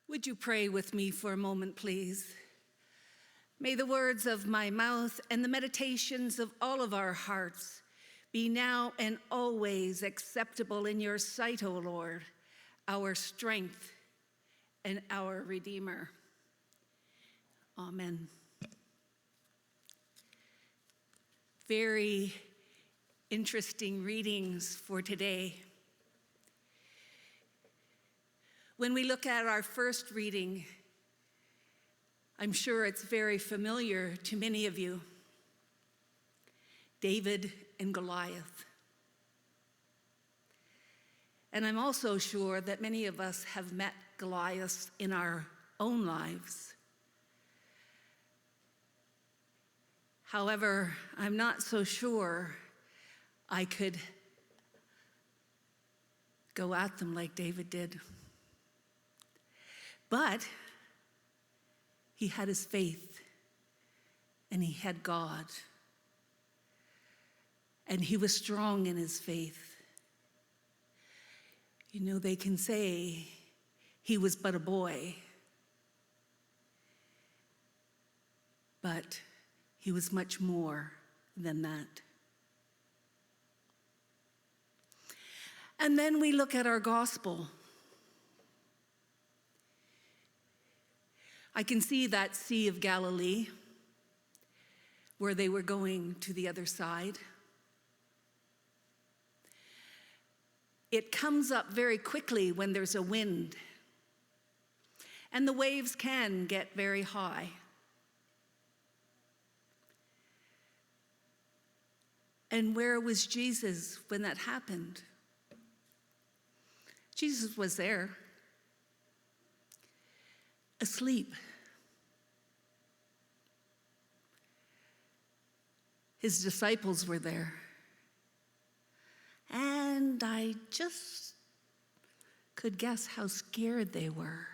Would you pray with me for a moment, please? May the words of my mouth and the meditations of all of our hearts be now and always acceptable in your sight, O Lord, our strength and our Redeemer. Amen. Very interesting readings for today. When we look at our first reading, I'm sure it's very familiar to many of you. David and Goliath. And I'm also sure that many of us have met Goliaths in our own lives. However, I'm not so sure I could go at them like David did. But he had his faith, and he had God, and he was strong in his faith. You know, they can say he was but a boy, but he was much more than that. And then we look at our gospel. I can see that Sea of Galilee where they were going to the other side. It comes up very quickly when there's a wind, and the waves can get very high. And where was Jesus when that happened? Jesus was there, asleep. His disciples were there. And I just could guess how scared they were.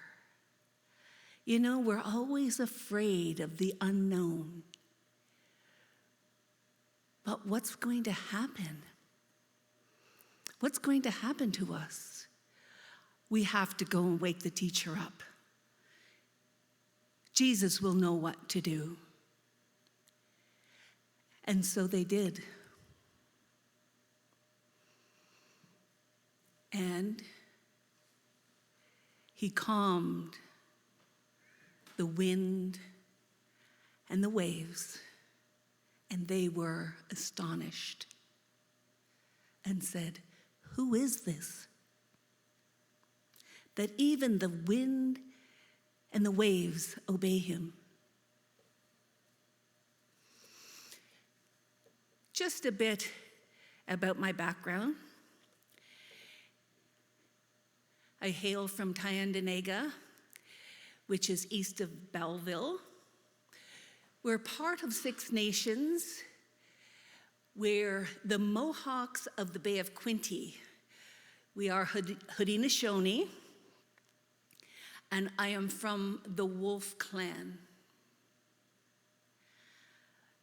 You know, we're always afraid of the unknown. But what's going to happen? What's going to happen to us? We have to go and wake the teacher up. Jesus will know what to do. And so they did. And he calmed the wind and the waves, and they were astonished and said, "Who is this? That even the wind and the waves obey him." Just a bit about my background. I hail from Tyendinaga, which is east of Belleville. We're part of Six Nations. We're the Mohawks of the Bay of Quinte. We are Haudenosaunee, and I am from the Wolf Clan.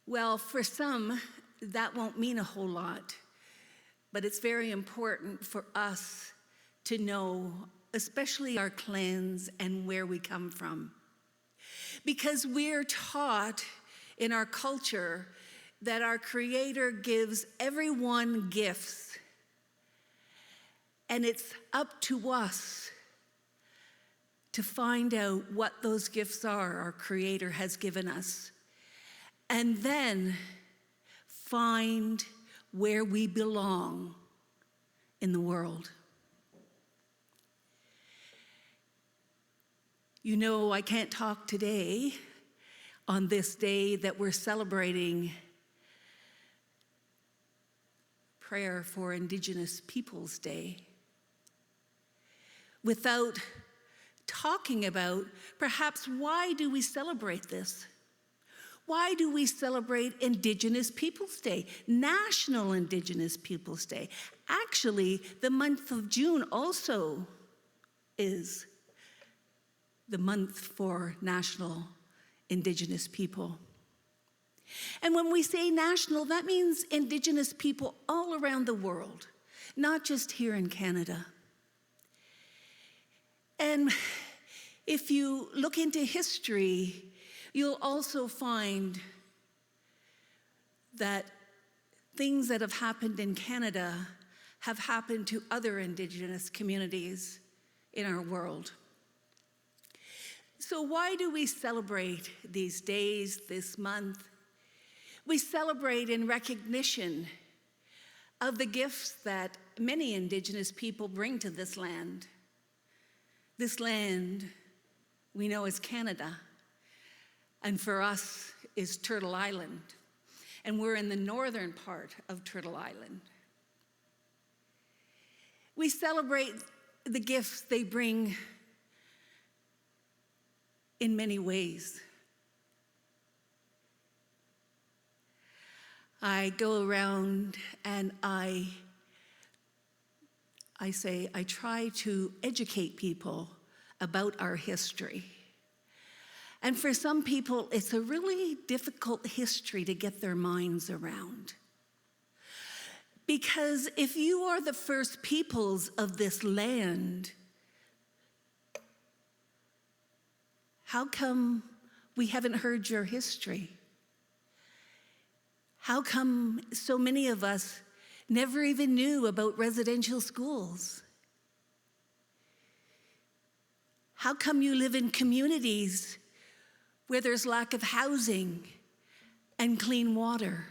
Well, for some, that won't mean a whole lot, but it's very important for us to know, especially our clans and where we come from. Because we're taught in our culture that our Creator gives everyone gifts, and it's up to us to find out what those gifts are our Creator has given us, and then find where we belong in the world. You know, I can't talk today on this day that we're celebrating Prayer for Indigenous Peoples Day without talking about perhaps why do we celebrate this? Why do we celebrate Indigenous Peoples Day, National Indigenous Peoples Day? Actually, the month of June also is the month for National Indigenous People. And when we say national, that means Indigenous people all around the world, not just here in Canada. And If you look into history, you'll also find that things that have happened in Canada have happened to other Indigenous communities in our world. So why do we celebrate these days, this month? We celebrate in recognition of the gifts that many Indigenous people bring to this land. This land we know as Canada, and for us is Turtle Island, and we're in the northern part of Turtle Island. We celebrate the gifts they bring in many ways. I go around and I try to educate people about our history. And for some people, it's a really difficult history to get their minds around. Because if you are the first peoples of this land, how come we haven't heard your history? How come so many of us never even knew about residential schools? How come you live in communities where there's lack of housing and clean water?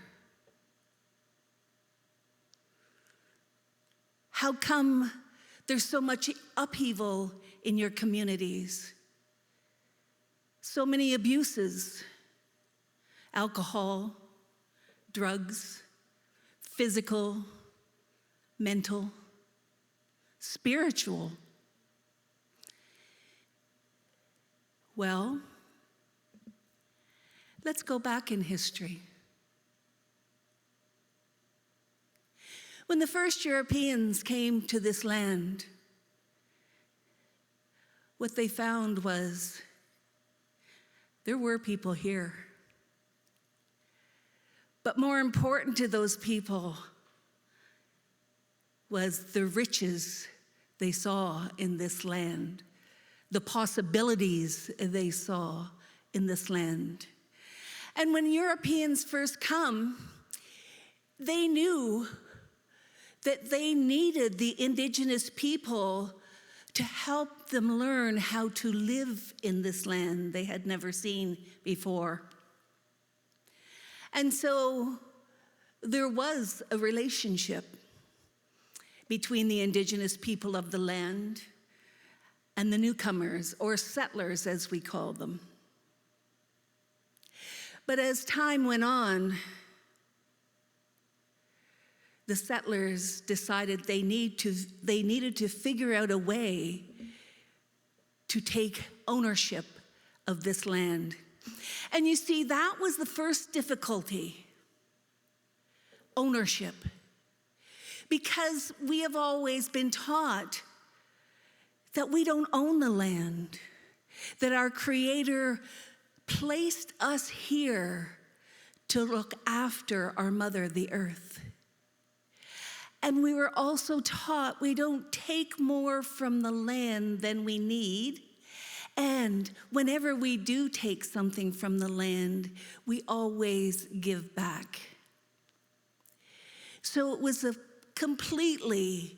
How come there's so much upheaval in your communities? So many abuses, alcohol, drugs, physical, mental, spiritual. Well, let's go back in history. When the first Europeans came to this land, what they found was there were people here. But more important to those people was the riches they saw in this land, the possibilities they saw in this land. And when Europeans first come, they knew that they needed the Indigenous people to help them learn how to live in this land they had never seen before. And so there was a relationship between the Indigenous people of the land and the newcomers, or settlers as we call them. But as time went on, the settlers decided they needed to figure out a way to take ownership of this land. And you see, that was the first difficulty, ownership. Because we have always been taught that we don't own the land, that our Creator placed us here to look after our mother, the earth. And we were also taught we don't take more from the land than we need. And whenever we do take something from the land, we always give back. So it was a completely,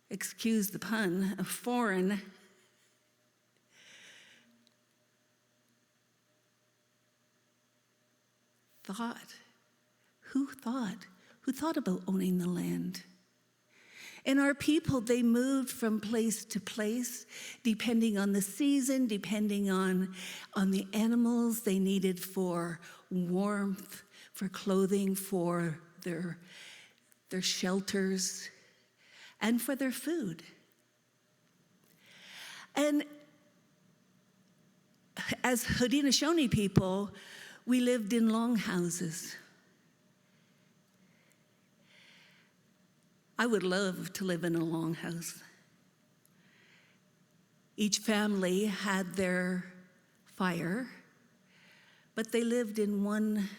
excuse the pun, a foreign thought. Who thought about owning the land? And our people, they moved from place to place, depending on the season, depending on the animals they needed for warmth, for clothing, for their shelters, and for their food. And as Haudenosaunee people, we lived in longhouses. I would love to live in a longhouse. Each family had their fire, but they lived in one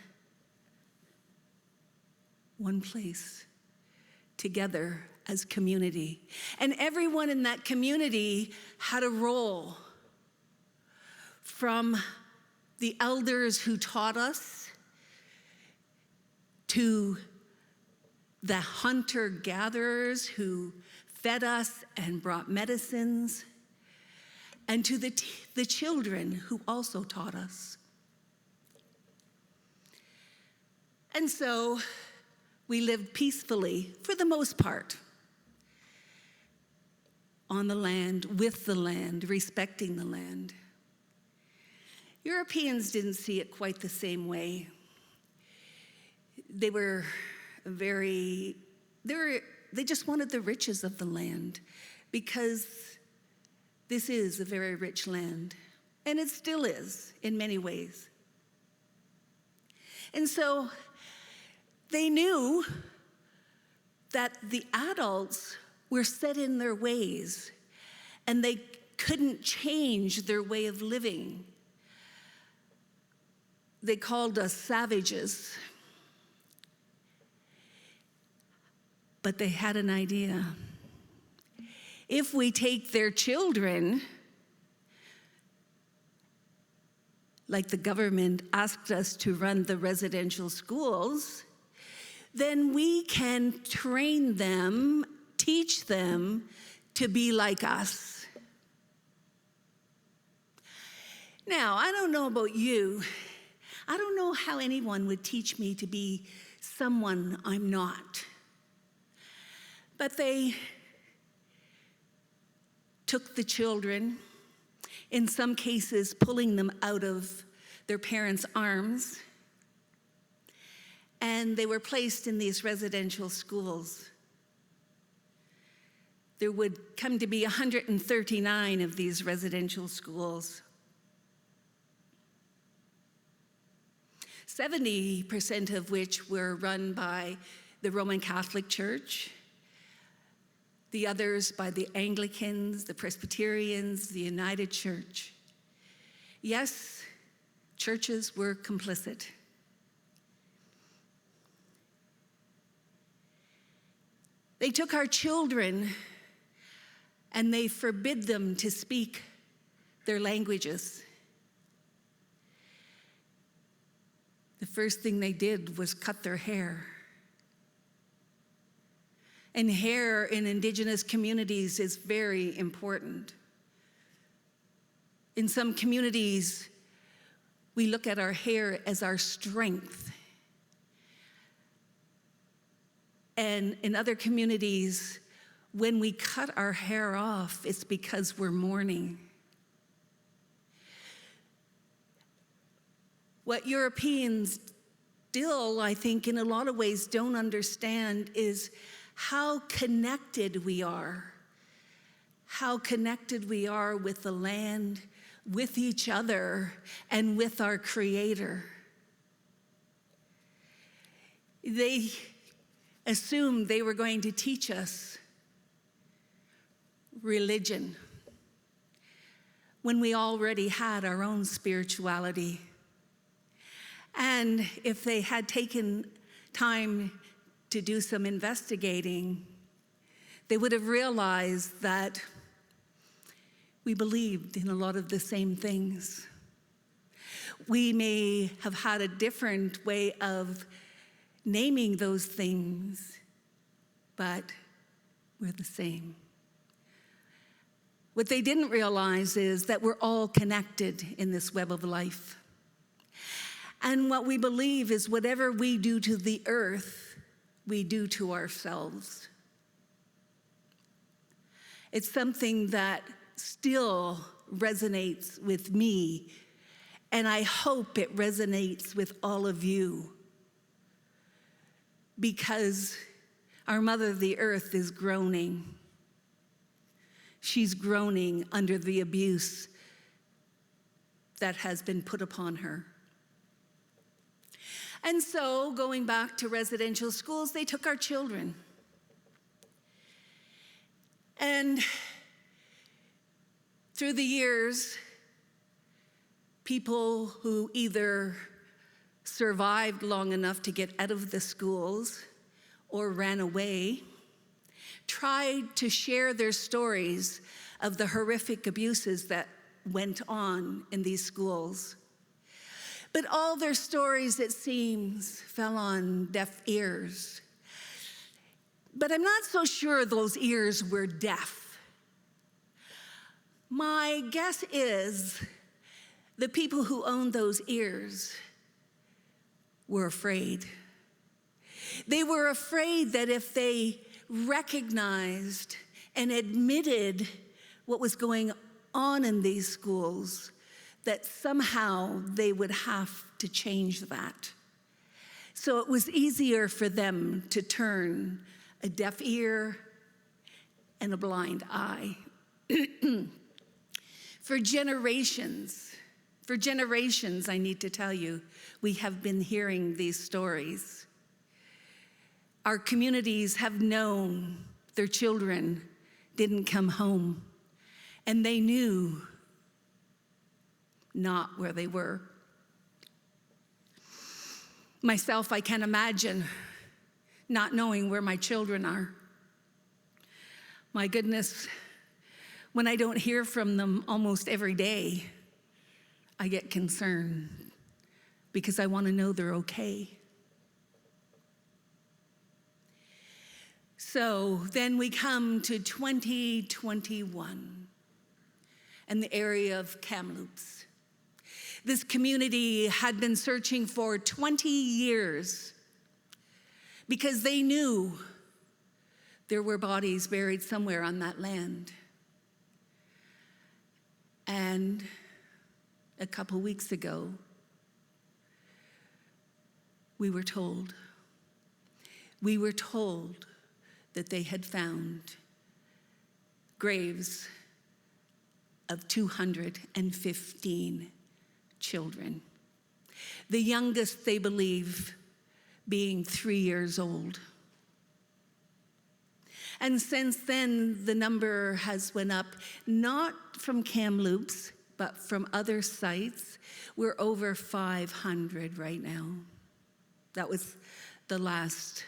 place together as community. And everyone in that community had a role. from the elders who taught us, to the hunter-gatherers who fed us and brought medicines, and to the children who also taught us. And so we lived peacefully, for the most part, on the land, with the land, respecting the land. Europeans didn't see it quite the same way. They just wanted the riches of the land, because this is a very rich land, and it still is in many ways. And so they knew that the adults were set in their ways, and they couldn't change their way of living. They called us savages. But they had an idea. If we take their children, like the government asked us to run the residential schools, then we can train them, teach them to be like us. Now, I don't know about you. I don't know how anyone would teach me to be someone I'm not. But they took the children, in some cases pulling them out of their parents' arms, and they were placed in these residential schools. There would come to be 139 of these residential schools. 70% of which were run by the Roman Catholic Church, the others by the Anglicans, the Presbyterians, the United Church. Yes, churches were complicit. They took our children and they forbid them to speak their languages. The first thing they did was cut their hair. And hair in Indigenous communities is very important. In some communities, we look at our hair as our strength. And in other communities, when we cut our hair off, it's because we're mourning. What Europeans still, I think, in a lot of ways don't understand is how connected we are. How connected we are with the land, with each other, and with our Creator. They assumed they were going to teach us religion when we already had our own spirituality. And if they had taken time to do some investigating, they would have realized that we believed in a lot of the same things. We may have had a different way of naming those things, but we're the same. What they didn't realize is that we're all connected in this web of life. And what we believe is whatever we do to the earth, we do to ourselves. It's something that still resonates with me, and I hope it resonates with all of you, because our Mother, the Earth, is groaning. She's groaning under the abuse that has been put upon her. And so, going back to residential schools, they took our children. And through the years, people who either survived long enough to get out of the schools or ran away tried to share their stories of the horrific abuses that went on in these schools. But all their stories, it seems, fell on deaf ears. But I'm not so sure those ears were deaf. My guess is the people who owned those ears were afraid. They were afraid that if they recognized and admitted what was going on in these schools, that somehow they would have to change that. So it was easier for them to turn a deaf ear and a blind eye. For generations, I need to tell you, we have been hearing these stories. Our communities have known their children didn't come home, and they knew not where they were. Myself, I can't imagine not knowing where my children are. My goodness, when I don't hear from them almost every day, I get concerned because I want to know they're okay. So then we come to 2021 and the area of Kamloops. This community had been searching for 20 years because they knew there were bodies buried somewhere on that land. And a couple weeks ago, we were told that they had found graves of 215 children. The youngest, they believe, being 3 years old. And since then, the number has went up, not from Kamloops, but from other sites. We're over 500 right now. That was the last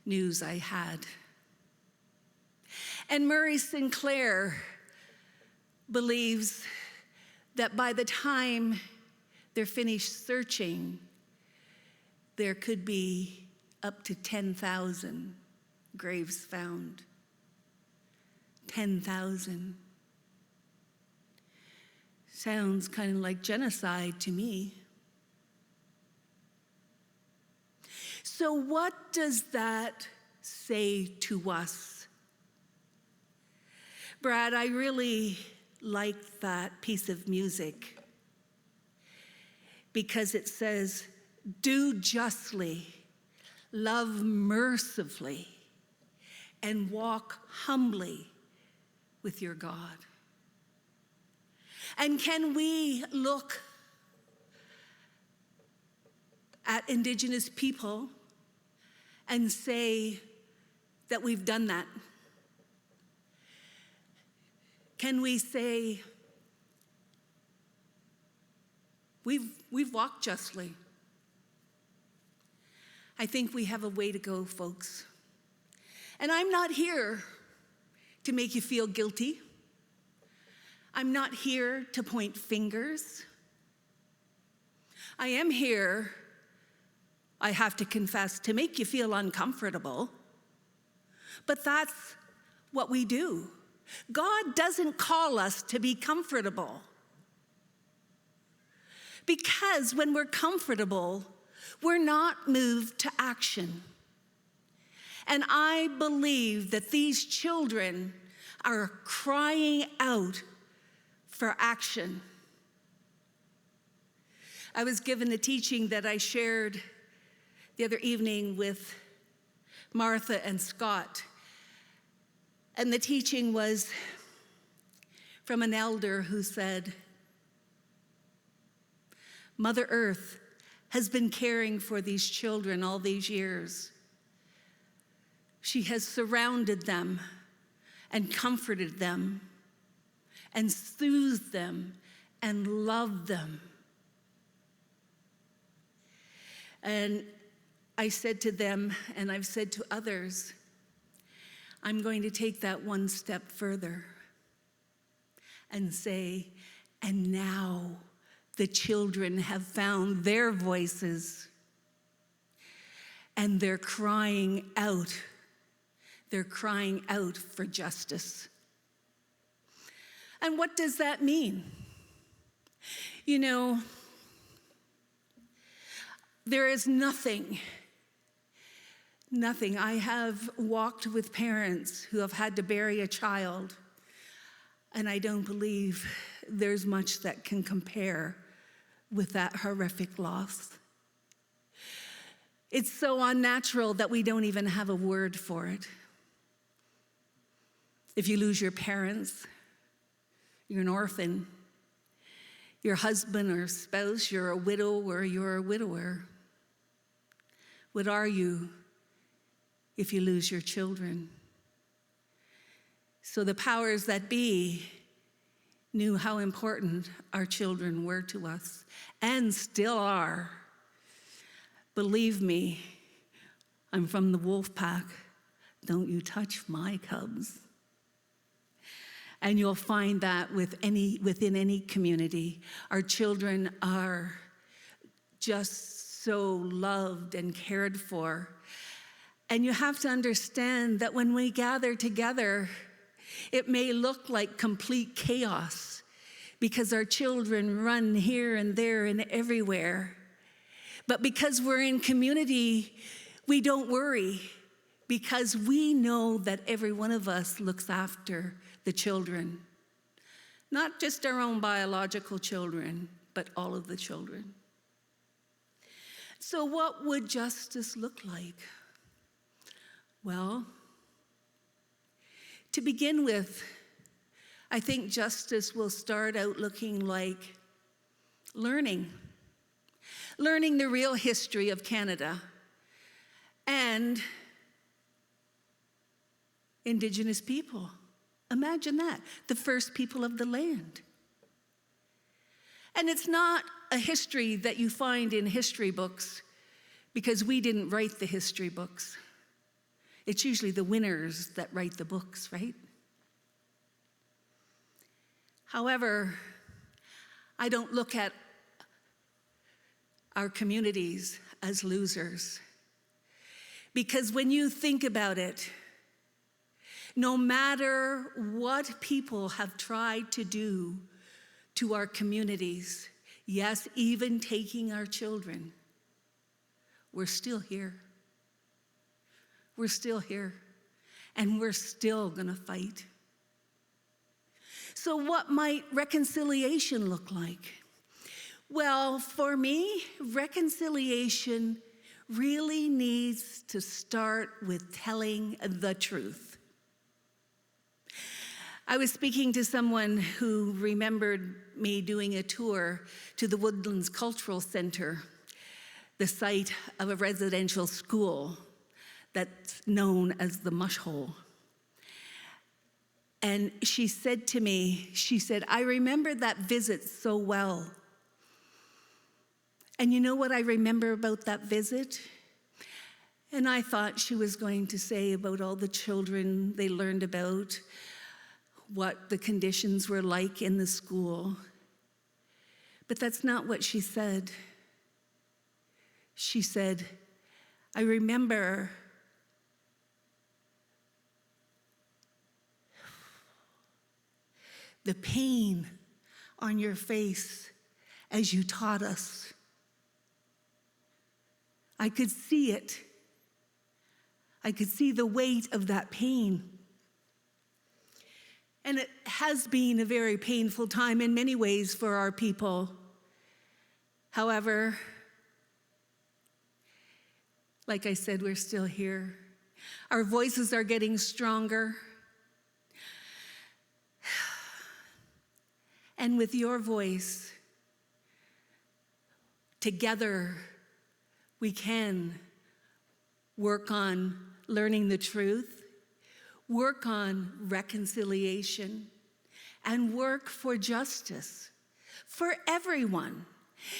news I had. And Murray Sinclair believes that by the time they're finished searching, there could be up to 10,000 graves found. 10,000. Sounds kind of like genocide to me. So what does that say to us? Brad, I really like that piece of music because it says, do justly, love mercifully, and walk humbly with your God. And can we look at Indigenous people and say that we've done that? Can we say we've walked justly? I think we have a way to go, folks. And I'm not here to make you feel guilty. I'm not here to point fingers. I am here, I have to confess, to make you feel uncomfortable. But that's what we do. God doesn't call us to be comfortable. Because when we're comfortable, we're not moved to action. And I believe that these children are crying out for action. I was given a teaching that I shared the other evening with Martha and Scott. And the teaching was from an elder who said, Mother Earth has been caring for these children all these years. She has surrounded them and comforted them and soothed them and loved them. And I said to them, and I've said to others, I'm going to take that one step further. and say, and now the children have found their voices and they're crying out. They're crying out for justice. And what does that mean? You know, there is nothing. I have walked with parents who have had to bury a child, and I don't believe there's much that can compare with that horrific loss. It's so unnatural that we don't even have a word for it. If you lose your parents, you're an orphan. Your husband or spouse, you're a widow or you're a widower. What are you if you lose your children? So the powers that be knew how important our children were to us and still are. Believe me, I'm from the wolf pack. Don't you touch my cubs. And you'll find that within any community. Our children are just so loved and cared for. And you have to understand that when we gather together, it may look like complete chaos because our children run here and there and everywhere. But because we're in community, we don't worry because we know that every one of us looks after the children. Not just our own biological children, but all of the children. So what would justice look like? Well, to begin with, I think justice will start out looking like learning the real history of Canada and Indigenous people. Imagine that, the first people of the land. And it's not a history that you find in history books because we didn't write the history books. It's usually the winners that write the books, right? However, I don't look at our communities as losers. Because when you think about it, no matter what people have tried to do to our communities, yes, even taking our children, we're still here. We're still here, and we're still gonna fight. So what might reconciliation look like? Well, for me, reconciliation really needs to start with telling the truth. I was speaking to someone who remembered me doing a tour to the Woodlands Cultural Center, the site of a residential school that's known as the Mush Hole. And she said to me, I remember that visit so well. And you know what I remember about that visit? And I thought she was going to say about all the children they learned about, what the conditions were like in the school. But that's not what she said. She said, I remember the pain on your face as you taught us. I could see it. I could see the weight of that pain. And it has been a very painful time in many ways for our people. However, like I said, we're still here. Our voices are getting stronger. And with your voice, together, we can work on learning the truth, work on reconciliation, and work for justice for everyone.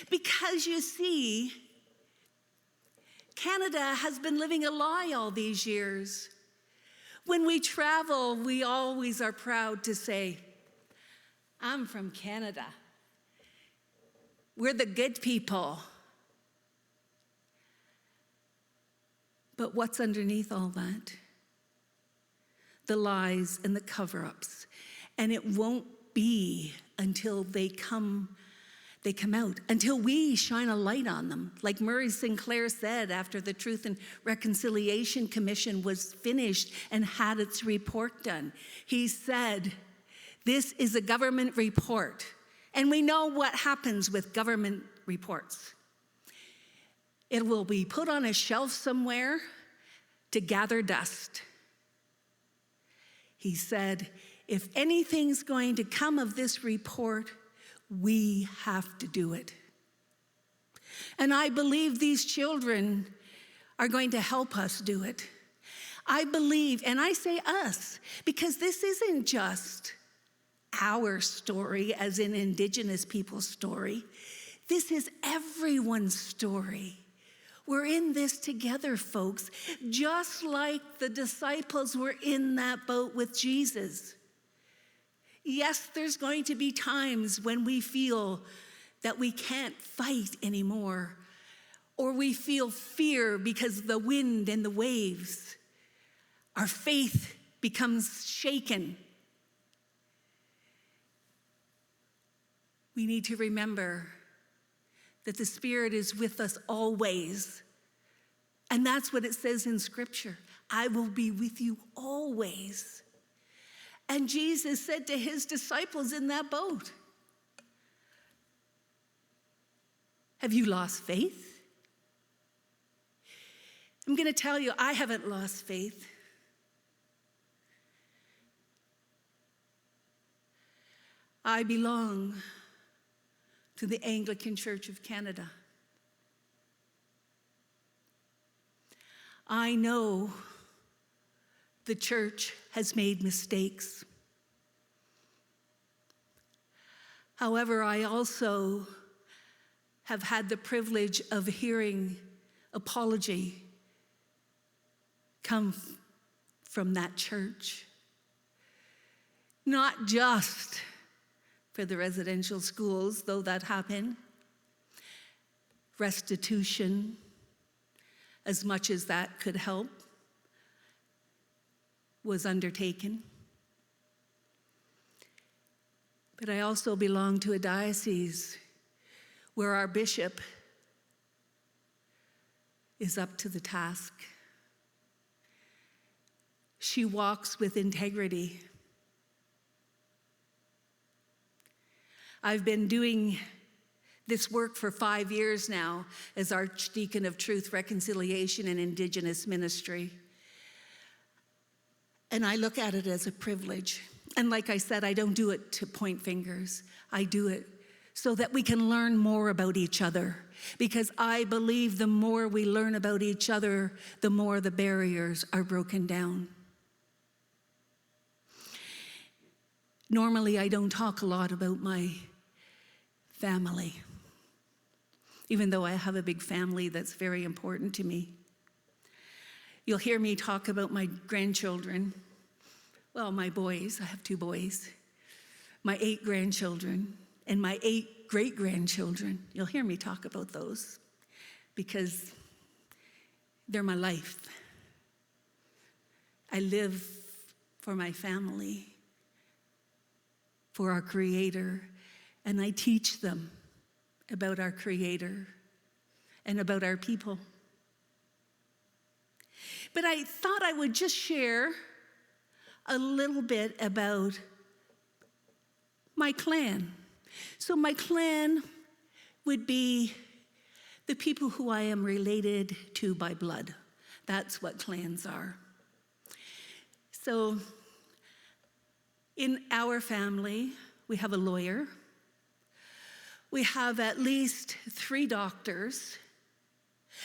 Because you see, Canada has been living a lie all these years. When we travel, we always are proud to say, I'm from Canada. We're the good people. But what's underneath all that? The lies and the cover-ups. And it won't be until they come out, until we shine a light on them. Like Murray Sinclair said after the Truth and Reconciliation Commission was finished and had its report done. He said, this is a government report. And we know what happens with government reports. It will be put on a shelf somewhere to gather dust. He said, if anything's going to come of this report, we have to do it. And I believe these children are going to help us do it. I believe, and I say us, because this isn't just our story, as in Indigenous people's story. This is everyone's story. We're in this together, folks, just like the disciples were in that boat with Jesus. Yes, there's going to be times when we feel that we can't fight anymore, or we feel fear because of the wind and the waves. Our faith becomes shaken. We need to remember that the Spirit is with us always. And that's what it says in Scripture. I will be with you always. And Jesus said to his disciples in that boat, have you lost faith? I'm going to tell you, I haven't lost faith. I belong to the Anglican Church of Canada. I know the church has made mistakes. However, I also have had the privilege of hearing apology come from that church. Not just for the residential schools, though that happened. Restitution, as much as that could help, was undertaken. But I also belong to a diocese where our bishop is up to the task. She walks with integrity. I've been doing this work for 5 years now as Archdeacon of Truth, Reconciliation, and Indigenous Ministry. And I look at it as a privilege. And like I said, I don't do it to point fingers. I do it so that we can learn more about each other. Because I believe the more we learn about each other, the more the barriers are broken down. Normally, I don't talk a lot about my family, even though I have a big family that's very important to me. You'll hear me talk about my grandchildren. Well, my boys, I have 2 boys, my 8 grandchildren, and my 8 great-grandchildren. You'll hear me talk about those because they're my life. I live for my family, for our Creator, and I teach them about our Creator and about our people. But I thought I would just share a little bit about my clan. So my clan would be the people who I am related to by blood. That's what clans are. So in our family, we have a lawyer. We have at least 3 doctors.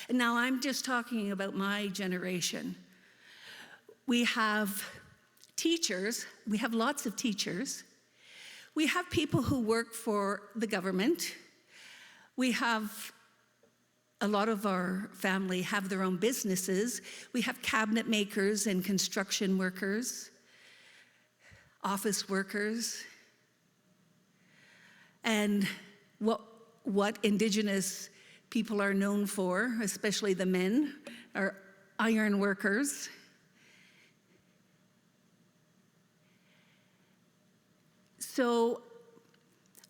And now I'm just talking about my generation. We have teachers. We have lots of teachers. We have people who work for the government. We have a lot of our family have their own businesses. We have cabinet makers and construction workers, office workers. And what Indigenous people are known for, especially the men, are iron workers. So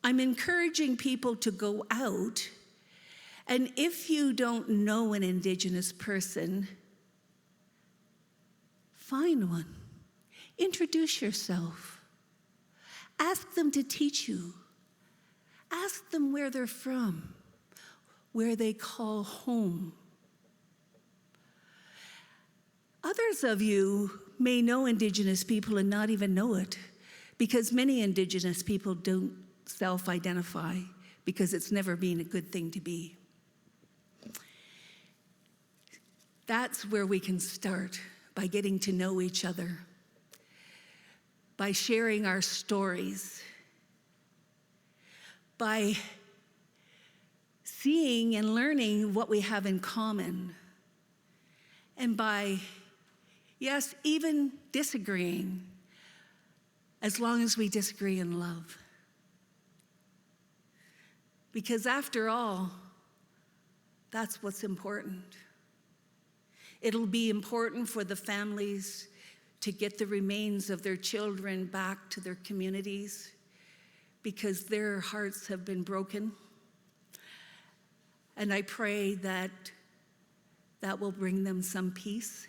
I'm encouraging people to go out, and if you don't know an Indigenous person, find one. Introduce yourself. Ask them to teach you. Ask them where they're from, where they call home. Others of you may know Indigenous people and not even know it, because many Indigenous people don't self-identify because it's never been a good thing to be. That's where we can start, by getting to know each other, by sharing our stories, by seeing and learning what we have in common, and by, yes, even disagreeing, as long as we disagree in love. Because after all, that's what's important. It'll be important for the families to get the remains of their children back to their communities, because their hearts have been broken. And I pray that that will bring them some peace.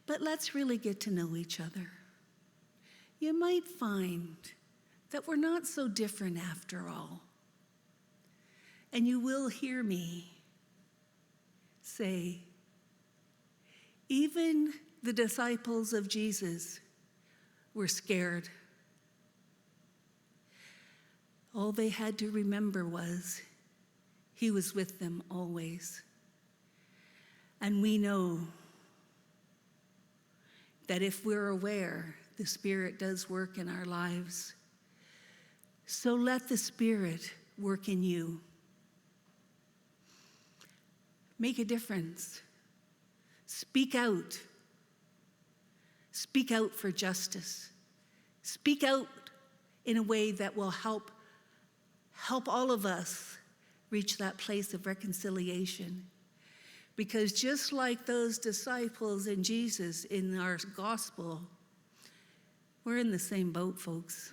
But let's really get to know each other. You might find that we're not so different after all. And you will hear me say, even the disciples of Jesus were scared. All they had to remember was he was with them always. And we know that if we're aware, the Spirit does work in our lives. So let the Spirit work in you. Make a difference. Speak out. Speak out for justice. Speak out in a way that will help all of us reach that place of reconciliation. Because just like those disciples and Jesus in our gospel, we're in the same boat, folks.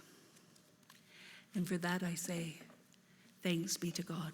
And for that I say, thanks be to God.